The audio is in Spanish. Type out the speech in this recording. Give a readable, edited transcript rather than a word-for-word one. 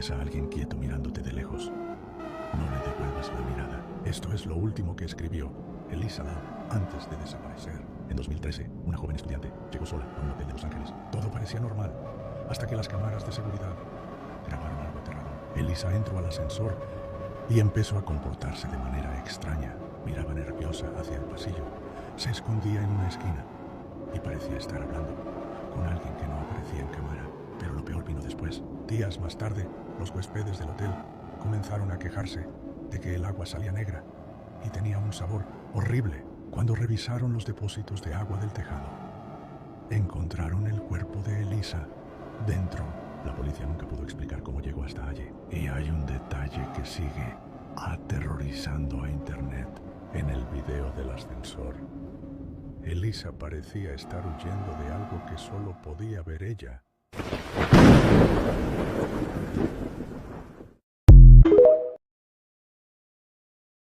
ves a alguien quieto mirándote de lejos, no le devuelvas la mirada. Esto es lo último que escribió Elisa Lam antes de desaparecer. En 2013, una joven estudiante llegó sola a un hotel de Los Ángeles. Todo parecía normal, hasta que las cámaras de seguridad grabaron algo aterrador. Elisa entró al ascensor y empezó a comportarse de manera extraña. Miraba nerviosa hacia el pasillo, se escondía en una esquina y parecía estar hablando con alguien que no aparecía en cámara. Pero lo peor vino después. Días más tarde, los huéspedes del hotel comenzaron a quejarse de que el agua salía negra y tenía un sabor horrible. Cuando revisaron los depósitos de agua del tejado, encontraron el cuerpo de Elisa dentro. La policía nunca pudo explicar cómo llegó hasta allí. Y hay un detalle que sigue aterrorizando a internet. En el video del ascensor, Elisa parecía estar huyendo de algo que solo podía ver ella.